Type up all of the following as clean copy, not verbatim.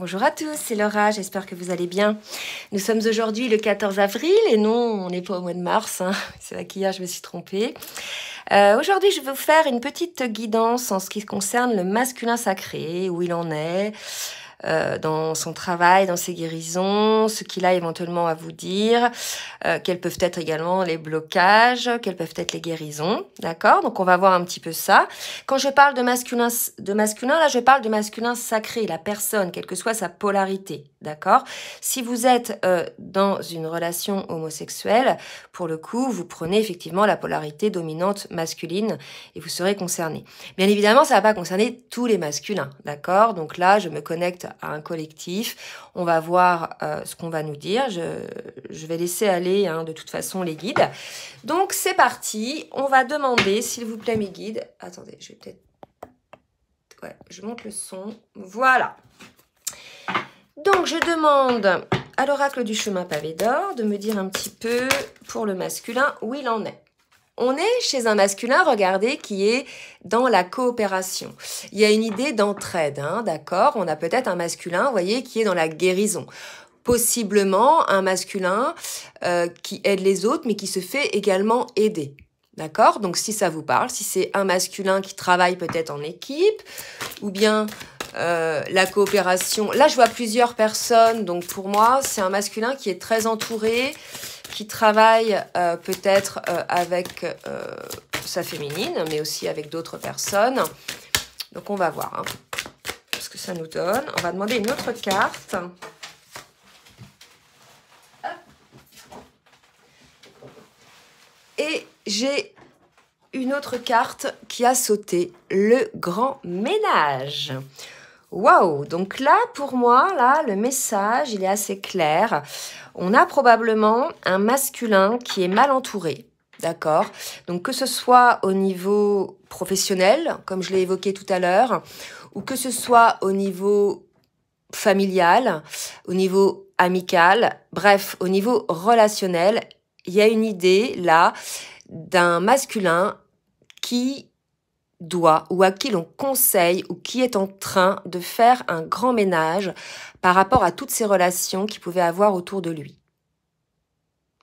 Bonjour à tous, c'est Laura, j'espère que vous allez bien. Nous sommes aujourd'hui le 14 avril et non, on n'est pas au mois de mars, hein. C'est vrai qu'hier je me suis trompée. Aujourd'hui, je vais vous faire une petite guidance en ce qui concerne le masculin sacré, où il en est, dans son travail, dans ses guérisons, ce qu'il a éventuellement à vous dire, quels peuvent être également les blocages, quelles peuvent être les guérisons, d'accord? Donc on va voir un petit peu ça. Quand je parle de masculin, là je parle de masculin sacré, la personne, quelle que soit sa polarité, d'accord? Si vous êtes dans une relation homosexuelle, pour le coup, vous prenez effectivement la polarité dominante masculine et vous serez concerné. Bien évidemment, ça va pas concerner tous les masculins, d'accord? Donc là, je me connecte à un collectif. On va voir ce qu'on va nous dire. Je vais laisser aller, hein, de toute façon, les guides. Donc, c'est parti. On va demander, s'il vous plaît, mes guides. Attendez, je vais peut-être... Ouais, je monte le son. Voilà. Donc, je demande à l'oracle du chemin pavé d'or de me dire un petit peu, pour le masculin, où il en est. On est chez un masculin, regardez, qui est dans la coopération. Il y a une idée d'entraide, hein, d'accord? On a peut-être un masculin, vous voyez, qui est dans la guérison. Possiblement un masculin qui aide les autres, mais qui se fait également aider. D'accord? Donc si ça vous parle, si c'est un masculin qui travaille peut-être en équipe, ou bien la coopération. Là, je vois plusieurs personnes, donc pour moi, c'est un masculin qui est très entouré, qui travaille peut-être avec sa féminine, mais aussi avec d'autres personnes. Donc on va voir hein, ce que ça nous donne. On va demander une autre carte. Et j'ai une autre carte qui a sauté, le grand ménage. Waouh! Donc là, pour moi, là, le message, il est assez clair. On a probablement un masculin qui est mal entouré, d'accord? Donc que ce soit au niveau professionnel, comme je l'ai évoqué tout à l'heure, ou que ce soit au niveau familial, au niveau amical, bref, au niveau relationnel, il y a une idée, là, d'un masculin qui doit ou à qui l'on conseille ou qui est en train de faire un grand ménage par rapport à toutes ces relations qu'il pouvait avoir autour de lui.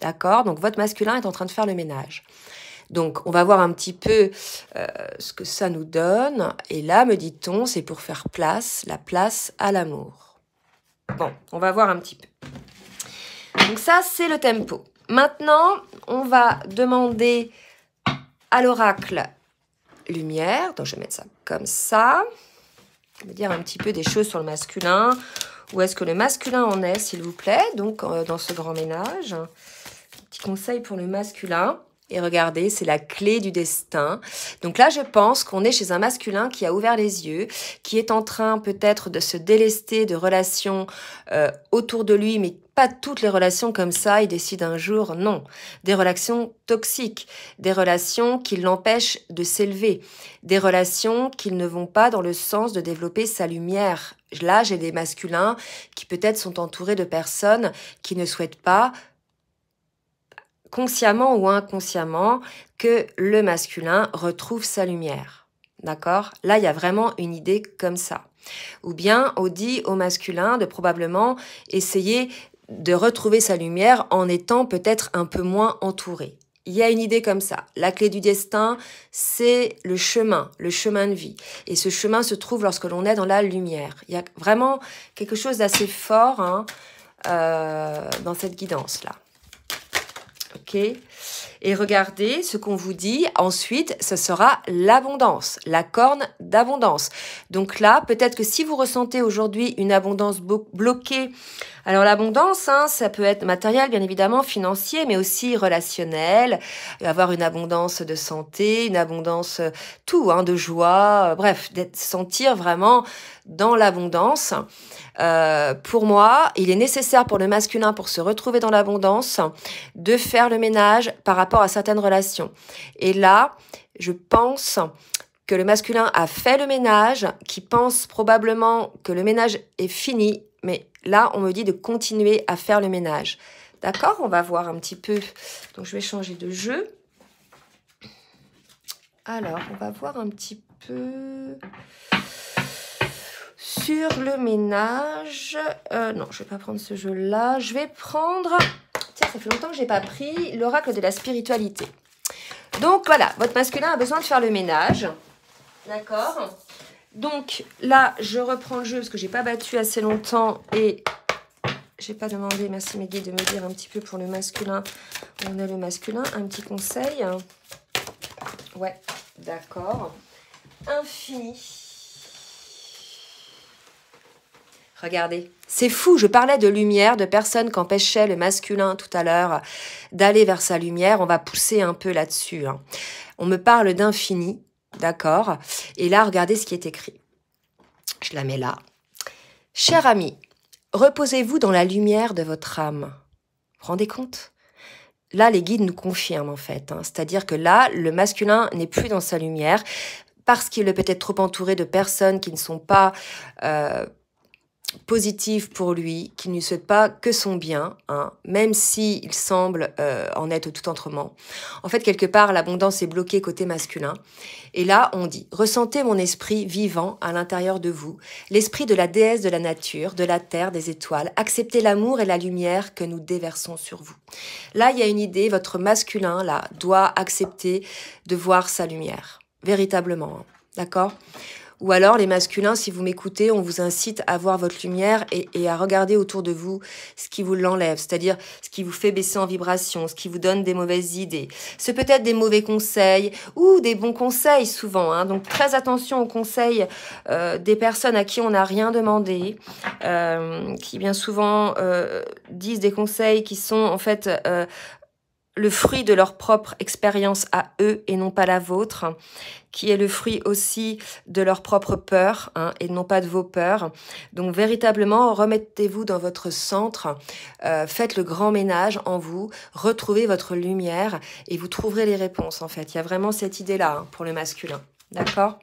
D'accord? Donc votre masculin est en train de faire le ménage. Donc on va voir un petit peu ce que ça nous donne. Et là, me dit-on, c'est pour faire place, la place à l'amour. Bon, on va voir un petit peu. Donc ça, c'est le tempo. Maintenant, on va demander à l'oracle lumière, donc je vais mettre ça comme ça, je vais dire un petit peu des choses sur le masculin, où est-ce que le masculin en est, s'il vous plaît, donc dans ce grand ménage, petit conseil pour le masculin, et regardez, c'est la clé du destin, donc là je pense qu'on est chez un masculin qui a ouvert les yeux, qui est en train peut-être de se délester de relations autour de lui, mais pas toutes les relations comme ça, il décide un jour, non. Des relations toxiques, des relations qui l'empêchent de s'élever, des relations qui ne vont pas dans le sens de développer sa lumière. Là, j'ai des masculins qui peut-être sont entourés de personnes qui ne souhaitent pas, consciemment ou inconsciemment, que le masculin retrouve sa lumière. D'accord? Là, il y a vraiment une idée comme ça. Ou bien, on dit au masculin de probablement essayer de retrouver sa lumière en étant peut-être un peu moins entouré. Il y a une idée comme ça. La clé du destin, c'est le chemin de vie. Et ce chemin se trouve lorsque l'on est dans la lumière. Il y a vraiment quelque chose d'assez fort hein, dans cette guidance-là. Ok ? Et regardez ce qu'on vous dit. Ensuite, ce sera l'abondance, la corne d'abondance. Donc là, peut-être que si vous ressentez aujourd'hui une abondance bloquée, alors l'abondance, hein, ça peut être matériel, bien évidemment, financier, mais aussi relationnel, avoir une abondance de santé, une abondance tout, hein, de joie, bref, d'être sentir vraiment dans l'abondance. Pour moi, il est nécessaire pour le masculin, pour se retrouver dans l'abondance, de faire le ménage par rapport à certaines relations. Et là, je pense que le masculin a fait le ménage, qui pense probablement que le ménage est fini, mais là, on me dit de continuer à faire le ménage. D'accord? On va voir un petit peu. Donc, je vais changer de jeu. Alors, on va voir un petit peu Sur le ménage, non, je vais pas prendre ce jeu-là. Je vais prendre, tiens, ça fait longtemps que j'ai pas pris l'oracle de la spiritualité. Donc voilà, votre masculin a besoin de faire le ménage, d'accord? Donc là, je reprends le jeu parce que j'ai pas battu assez longtemps et j'ai pas demandé, merci mes guides, de me dire un petit peu pour le masculin. On a le masculin, un petit conseil. Ouais, d'accord. Infini. Regardez, c'est fou, je parlais de lumière, de personnes qu'empêchait le masculin tout à l'heure d'aller vers sa lumière. On va pousser un peu là-dessus. Hein. On me parle d'infini, d'accord? Et là, regardez ce qui est écrit. Je la mets là. Cher ami, reposez-vous dans la lumière de votre âme. Vous vous rendez compte? Là, les guides nous confirment en fait. Hein. C'est-à-dire que là, le masculin n'est plus dans sa lumière parce qu'il est peut-être trop entouré de personnes qui ne sont pas... positive pour lui, qui ne lui souhaite pas que son bien, hein, même s'il semble en être tout autrement. En fait, quelque part, l'abondance est bloquée côté masculin. Et là, on dit, ressentez mon esprit vivant à l'intérieur de vous, l'esprit de la déesse de la nature, de la terre, des étoiles. Acceptez l'amour et la lumière que nous déversons sur vous. Là, il y a une idée, votre masculin, là, doit accepter de voir sa lumière, véritablement, hein, d'accord ? Ou alors, les masculins, si vous m'écoutez, on vous incite à voir votre lumière et à regarder autour de vous ce qui vous l'enlève, c'est-à-dire ce qui vous fait baisser en vibration, ce qui vous donne des mauvaises idées. C'est peut-être des mauvais conseils ou des bons conseils souvent. Hein. Donc, très attention aux conseils des personnes à qui on n'a rien demandé, qui bien souvent disent des conseils qui sont en fait... le fruit de leur propre expérience à eux et non pas la vôtre, qui est le fruit aussi de leur propre peur, hein, et non pas de vos peurs. Donc véritablement, remettez-vous dans votre centre, faites le grand ménage en vous, retrouvez votre lumière et vous trouverez les réponses en fait. Il y a vraiment cette idée-là hein, pour le masculin, d'accord ?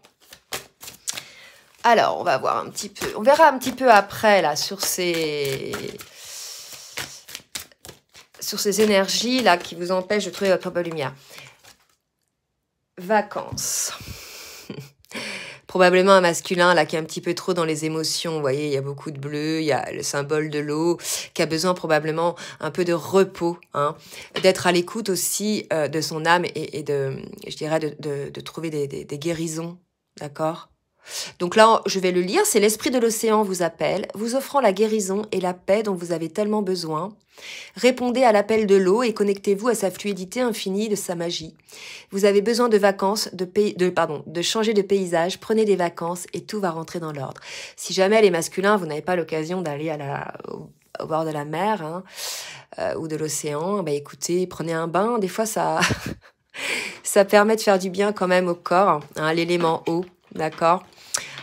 Alors, on va voir un petit peu, on verra un petit peu après là sur ces énergies là qui vous empêchent de trouver votre propre lumière. Vacances. Probablement un masculin là qui est un petit peu trop dans les émotions. Vous voyez, il y a beaucoup de bleu, il y a le symbole de l'eau, qui a besoin probablement un peu de repos, hein, d'être à l'écoute aussi de son âme et de, je dirais, de trouver des guérisons, d'accord ? Donc là, je vais le lire, c'est l'esprit de l'océan vous appelle, vous offrant la guérison et la paix dont vous avez tellement besoin. Répondez à l'appel de l'eau et connectez-vous à sa fluidité infinie, de sa magie. Vous avez besoin de vacances, de changer de paysage, prenez des vacances et tout va rentrer dans l'ordre. Si jamais les masculins, vous n'avez pas l'occasion d'aller au bord de la mer hein, ou de l'océan, bah écoutez, prenez un bain, des fois ça, ça permet de faire du bien quand même au corps, hein, l'élément eau, d'accord ?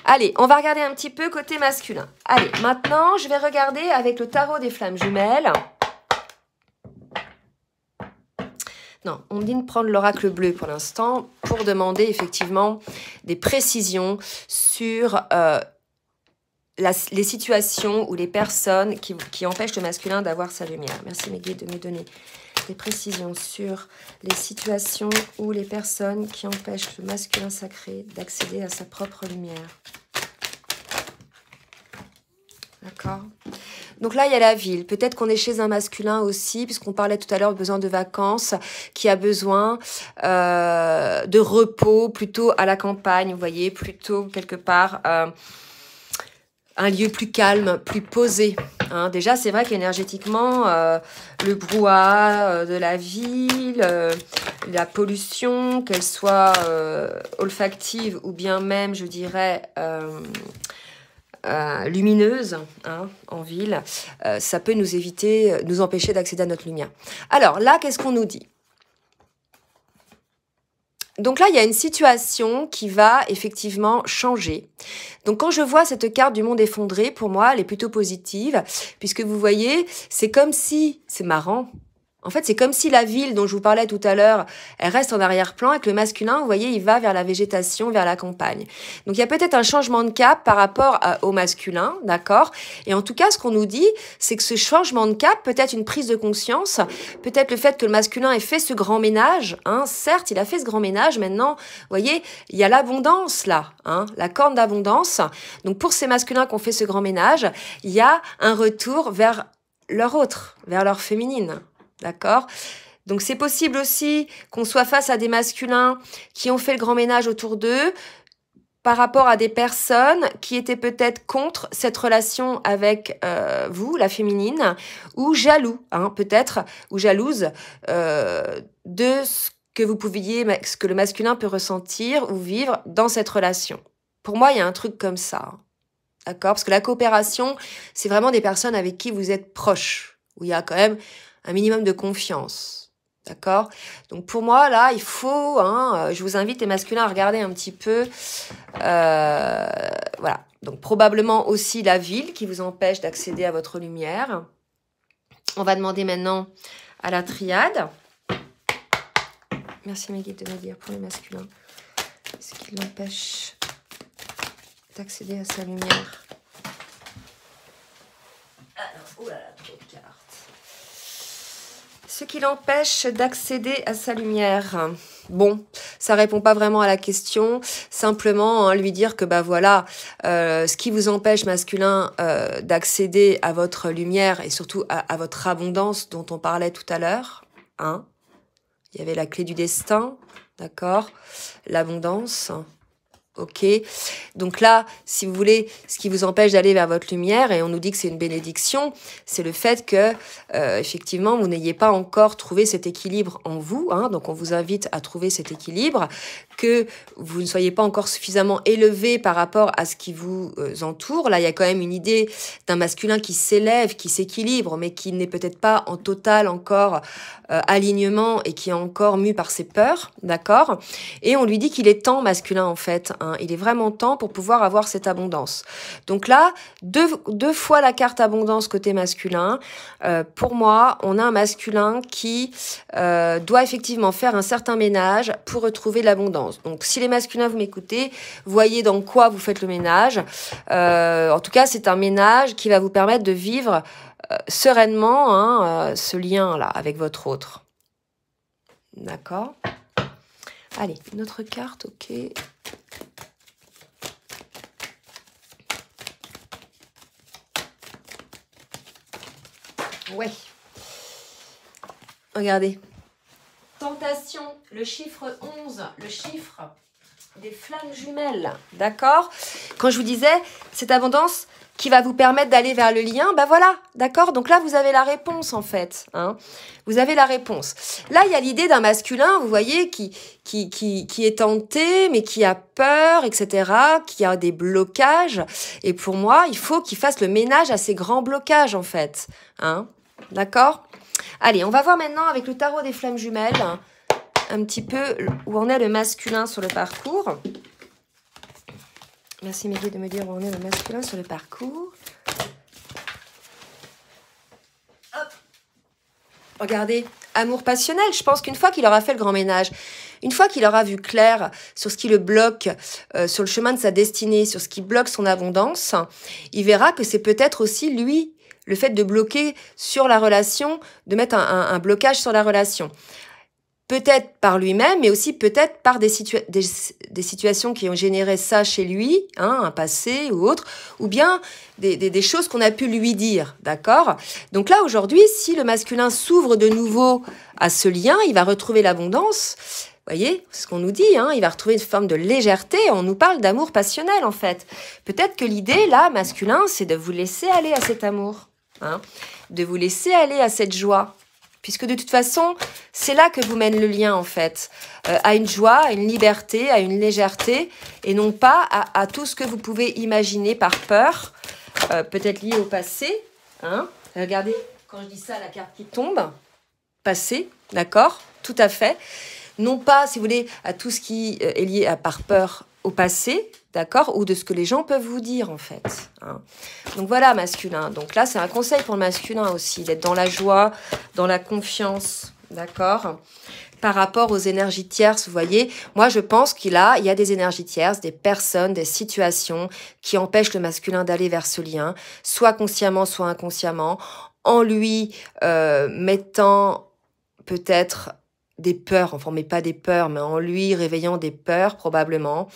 Allez, on va regarder un petit peu côté masculin. Allez, maintenant, je vais regarder avec le tarot des flammes jumelles. Non, on me dit de prendre l'oracle bleu pour l'instant pour demander effectivement des précisions sur les situations ou les personnes qui empêchent le masculin d'avoir sa lumière. Merci mes guides de me donner des précisions sur les situations ou les personnes qui empêchent le masculin sacré d'accéder à sa propre lumière. D'accord. Donc là, il y a la ville. Peut-être qu'on est chez un masculin aussi, puisqu'on parlait tout à l'heure de besoin de vacances, qui a besoin de repos, plutôt à la campagne, vous voyez, plutôt quelque part... un lieu plus calme, plus posé. Hein. Déjà, c'est vrai qu'énergétiquement, le brouhaha de la ville, la pollution, qu'elle soit olfactive ou bien même, je dirais, lumineuse hein, en ville, ça peut nous empêcher d'accéder à notre lumière. Alors là, qu'est-ce qu'on nous dit ? Donc là, il y a une situation qui va effectivement changer. Donc quand je vois cette carte du monde effondré, pour moi, elle est plutôt positive, puisque vous voyez, c'est comme si, c'est marrant, En fait, c'est comme si la ville dont je vous parlais tout à l'heure, elle reste en arrière-plan et que le masculin, vous voyez, il va vers la végétation, vers la campagne. Donc, il y a peut-être un changement de cap par rapport au masculin, d'accord? Et en tout cas, ce qu'on nous dit, c'est que ce changement de cap, peut-être une prise de conscience, peut-être le fait que le masculin ait fait ce grand ménage, hein, certes, il a fait ce grand ménage, maintenant, vous voyez, il y a l'abondance là, hein, la corne d'abondance. Donc, pour ces masculins qui ont fait ce grand ménage, il y a un retour vers leur autre, vers leur féminine. D'accord? Donc c'est possible aussi qu'on soit face à des masculins qui ont fait le grand ménage autour d'eux par rapport à des personnes qui étaient peut-être contre cette relation avec vous, la féminine, ou jaloux, hein, peut-être, ou jalouse de ce que vous pouviez, ce que le masculin peut ressentir ou vivre dans cette relation. Pour moi, il y a un truc comme ça. D'accord? Parce que la coopération, c'est vraiment des personnes avec qui vous êtes proches, où il y a quand même un minimum de confiance, d'accord? Donc pour moi, là, il faut, hein, je vous invite les masculins à regarder un petit peu, voilà. Donc probablement aussi la ville qui vous empêche d'accéder à votre lumière. On va demander maintenant à la triade. Merci mes guides de me dire pour les masculins, ce qui l'empêche d'accéder à sa lumière. Alors, oh là là, trop de cartes. Ce qui l'empêche d'accéder à sa lumière. Bon, ça répond pas vraiment à la question. Simplement, hein, lui dire que bah voilà, ce qui vous empêche masculin d'accéder à votre lumière et surtout à votre abondance dont on parlait tout à l'heure. Hein, il y avait la clé du destin, d'accord, l'abondance. Ok, donc là, si vous voulez, ce qui vous empêche d'aller vers votre lumière, et on nous dit que c'est une bénédiction, c'est le fait que, effectivement, vous n'ayez pas encore trouvé cet équilibre en vous, hein, donc on vous invite à trouver cet équilibre, que vous ne soyez pas encore suffisamment élevé par rapport à ce qui vous entoure. Là, il y a quand même une idée d'un masculin qui s'élève, qui s'équilibre, mais qui n'est peut-être pas en total encore alignement et qui est encore mu par ses peurs, d'accord? Et on lui dit qu'il est temps masculin, en fait, hein, il est vraiment temps pour pouvoir avoir cette abondance. Donc là, deux fois la carte abondance côté masculin. Pour moi, on a un masculin qui doit effectivement faire un certain ménage pour retrouver l'abondance. Donc si les masculins, vous m'écoutez, voyez dans quoi vous faites le ménage. En tout cas, c'est un ménage qui va vous permettre de vivre sereinement, hein, ce lien-là avec votre autre. D'accord? Allez, une autre carte, ok. Ouais. Regardez. Tentation, le chiffre 11, le chiffre des flammes jumelles. D'accord? Quand je vous disais, cette abondance qui va vous permettre d'aller vers le lien, ben voilà, d'accord? Donc là, vous avez la réponse, en fait. Hein, vous avez la réponse. Là, il y a l'idée d'un masculin, vous voyez, qui est tenté, mais qui a peur, etc., qui a des blocages. Et pour moi, il faut qu'il fasse le ménage à ces grands blocages, en fait. Hein, d'accord? Allez, on va voir maintenant avec le tarot des flammes jumelles, un petit peu où en est le masculin sur le parcours. Merci Mehdi de me dire où en est le masculin sur le parcours. Hop. Regardez, amour passionnel. Je pense qu'une fois qu'il aura fait le grand ménage, une fois qu'il aura vu clair sur ce qui le bloque, sur le chemin de sa destinée, sur ce qui bloque son abondance, il verra que c'est peut-être aussi lui, le fait de bloquer sur la relation, de mettre un blocage sur la relation. Peut-être par lui-même, mais aussi peut-être par des situations qui ont généré ça chez lui, hein, un passé ou autre, ou bien des choses qu'on a pu lui dire, d'accord? Donc là, aujourd'hui, si le masculin s'ouvre de nouveau à ce lien, il va retrouver l'abondance. Vous voyez, c'est ce qu'on nous dit, hein, il va retrouver une forme de légèreté. On nous parle d'amour passionnel, en fait. Peut-être que l'idée, là, masculin, c'est de vous laisser aller à cet amour, hein, de vous laisser aller à cette joie. Puisque de toute façon, c'est là que vous mène le lien, en fait, à une joie, à une liberté, à une légèreté, et non pas à tout ce que vous pouvez imaginer par peur, peut-être lié au passé. Hein. Regardez, quand je dis ça, la carte qui tombe, passé, d'accord, tout à fait. Non pas, si vous voulez, à tout ce qui est lié par peur au passé, d'accord, ou de ce que les gens peuvent vous dire, en fait. Hein. Donc voilà, masculin. Donc là, c'est un conseil pour le masculin aussi, d'être dans la joie, dans la confiance, d'accord, par rapport aux énergies tierces, vous voyez. Moi, je pense qu'il y a des énergies tierces, des personnes, des situations qui empêchent le masculin d'aller vers ce lien, soit consciemment, soit inconsciemment, en lui mettant peut-être des peurs, enfin on met pas des peurs, mais en lui réveillant des peurs probablement.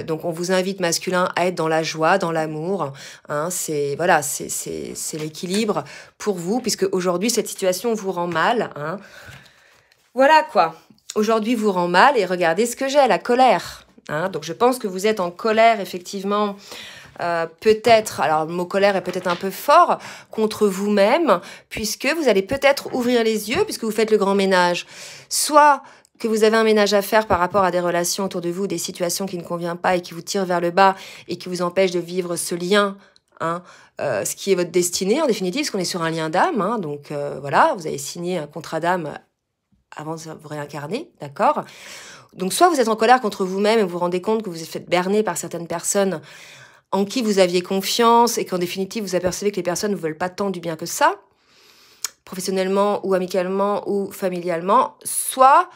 Donc on vous invite masculin à être dans la joie, dans l'amour. Hein, c'est voilà, c'est l'équilibre pour vous, puisque aujourd'hui cette situation vous rend mal. Hein. Voilà quoi. Aujourd'hui vous rend mal et regardez ce que j'ai, la colère. Hein. Donc je pense que vous êtes en colère effectivement. Peut-être, alors le mot colère est peut-être un peu fort, contre vous-même, puisque vous allez peut-être ouvrir les yeux, puisque vous faites le grand ménage. Soit que vous avez un ménage à faire par rapport à des relations autour de vous, des situations qui ne conviennent pas et qui vous tirent vers le bas et qui vous empêchent de vivre ce lien, hein, ce qui est votre destinée en définitive, parce qu'on est sur un lien d'âme, hein, donc voilà, vous avez signé un contrat d'âme avant de vous réincarner, d'accord? Donc soit vous êtes en colère contre vous-même et vous vous rendez compte que vous vous êtes fait berner par certaines personnes en qui vous aviez confiance et qu'en définitive, vous apercevez que les personnes ne vous veulent pas tant du bien que ça, professionnellement ou amicalement ou familialement, soit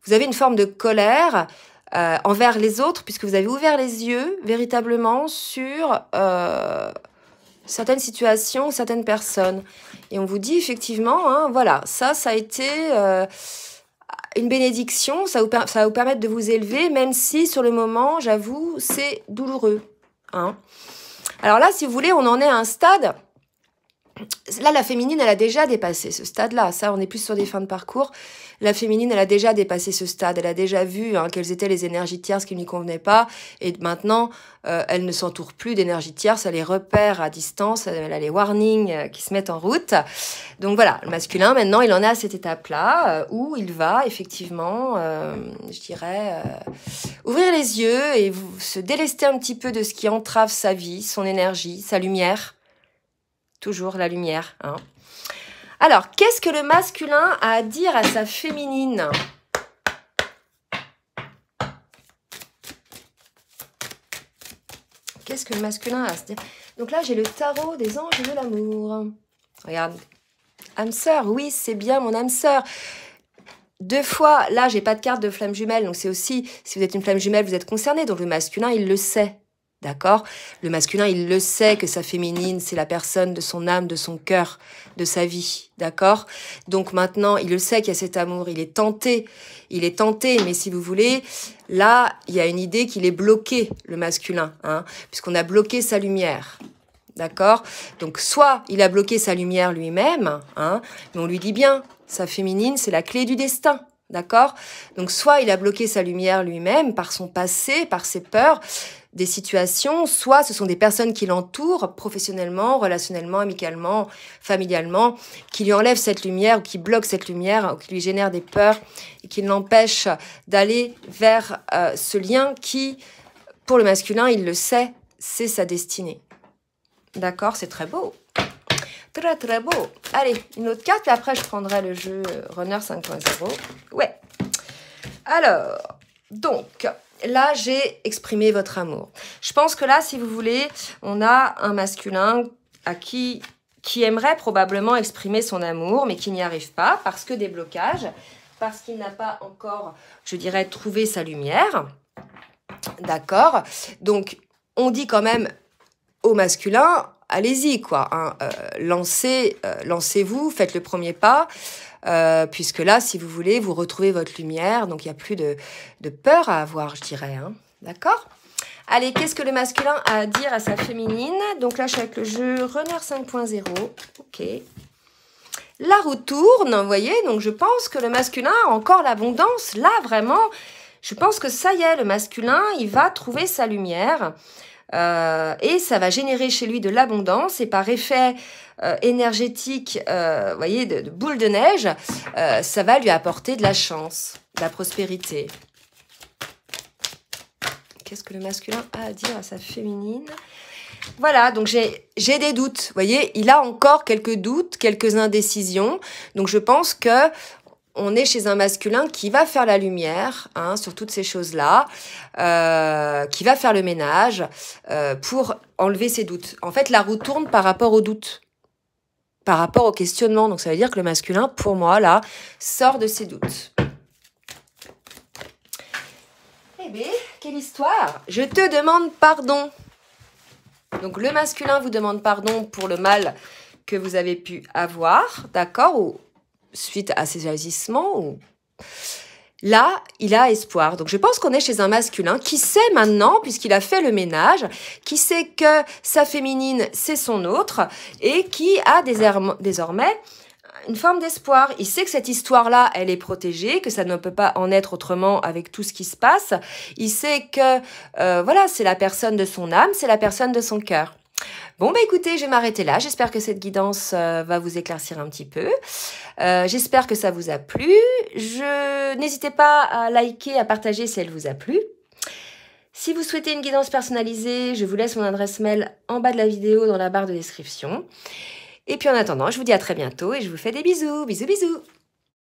vous avez une forme de colère envers les autres, puisque vous avez ouvert les yeux véritablement sur certaines situations, certaines personnes. Et on vous dit effectivement, hein, voilà, ça a été une bénédiction, ça va vous permettre de vous élever, même si sur le moment, j'avoue, c'est douloureux. Hein. Alors là, si vous voulez, on en est à un stade. Là, la féminine, elle a déjà dépassé ce stade-là. Ça, on est plus sur des fins de parcours. La féminine, elle a déjà dépassé ce stade. Elle a déjà vu hein, quelles étaient les énergies tierces qui ne lui convenaient pas. Et maintenant, elle ne s'entoure plus d'énergies tierces. Elle les repère à distance. Elle a les warnings qui se mettent en route. Donc voilà, le masculin, maintenant, il en est à cette étape-là où il va effectivement, je dirais, ouvrir les yeux et se délester un petit peu de ce qui entrave sa vie, son énergie, sa lumière. Toujours la lumière. Hein. Alors, qu'est-ce que le masculin a à dire à sa féminine ? Qu'est-ce que le masculin a à se dire ? Donc là, j'ai le tarot des anges de l'amour. Regarde. Âme sœur, oui, c'est bien mon âme sœur. 2 fois, là, j'ai pas de carte de flamme jumelle. Donc c'est aussi, si vous êtes une flamme jumelle, vous êtes concerné. Donc le masculin, il le sait. D'accord ? Le masculin, il le sait que sa féminine, c'est la personne de son âme, de son cœur, de sa vie. D'accord ? Donc maintenant, il le sait qu'il y a cet amour. Il est tenté, mais si vous voulez, là, il y a une idée qu'il est bloqué, le masculin, hein, puisqu'on a bloqué sa lumière. D'accord ? Donc soit il a bloqué sa lumière lui-même, hein, mais on lui dit bien, sa féminine, c'est la clé du destin. D'accord ? Donc soit il a bloqué sa lumière lui-même par son passé, par ses peurs, des situations, soit ce sont des personnes qui l'entourent professionnellement, relationnellement, amicalement, familialement, qui lui enlèvent cette lumière ou qui bloquent cette lumière ou qui lui génèrent des peurs et qui l'empêchent d'aller vers ce lien qui, pour le masculin, il le sait, c'est sa destinée. D'accord, c'est très beau. Très très beau. Allez, une autre carte et après je prendrai le jeu Runner 5.0. Ouais. Alors, donc... Là, j'ai exprimé votre amour. Je pense que là, si vous voulez, on a un masculin qui aimerait probablement exprimer son amour, mais qui n'y arrive pas parce que des blocages, parce qu'il n'a pas encore, je dirais, trouvé sa lumière. D'accord ? Donc, on dit quand même au masculin, allez-y, quoi. Hein, lancez-vous, faites le premier pas. Puisque là, si vous voulez, vous retrouvez votre lumière, donc il n'y a plus de peur à avoir, je dirais. Hein. D'accord ? Allez, qu'est-ce que le masculin a à dire à sa féminine ? Donc là, je suis avec le jeu Runner 5.0. Ok. La roue tourne, vous voyez, donc je pense que le masculin a encore l'abondance. Là, vraiment, je pense que ça y est, le masculin, il va trouver sa lumière. Et ça va générer chez lui de l'abondance et par effet énergétique, vous voyez, de boule de neige, ça va lui apporter de la chance, de la prospérité. Qu'est-ce que le masculin a à dire à sa féminine ? Voilà, donc j'ai des doutes, vous voyez, il a encore quelques doutes, quelques indécisions, donc je pense que on est chez un masculin qui va faire la lumière hein, sur toutes ces choses-là, qui va faire le ménage pour enlever ses doutes. En fait, la roue tourne par rapport aux doutes, par rapport au questionnement. Donc, ça veut dire que le masculin, pour moi, là, sort de ses doutes. Eh bien, quelle histoire! Je te demande pardon. Donc, le masculin vous demande pardon pour le mal que vous avez pu avoir, d'accord, ou suite à ses agissements. Ou... Là, il a espoir. Donc, je pense qu'on est chez un masculin qui sait maintenant, puisqu'il a fait le ménage, qui sait que sa féminine, c'est son autre, et qui a désormais une forme d'espoir. Il sait que cette histoire-là, elle est protégée, que ça ne peut pas en être autrement avec tout ce qui se passe. Il sait que, voilà, c'est la personne de son âme, c'est la personne de son cœur. Bon, bah écoutez, je vais m'arrêter là. J'espère que cette guidance va vous éclaircir un petit peu. J'espère que ça vous a plu. N'hésitez pas à liker, à partager si elle vous a plu. Si vous souhaitez une guidance personnalisée, je vous laisse mon adresse mail en bas de la vidéo dans la barre de description. Et puis en attendant, je vous dis à très bientôt et je vous fais des bisous. Bisous, bisous.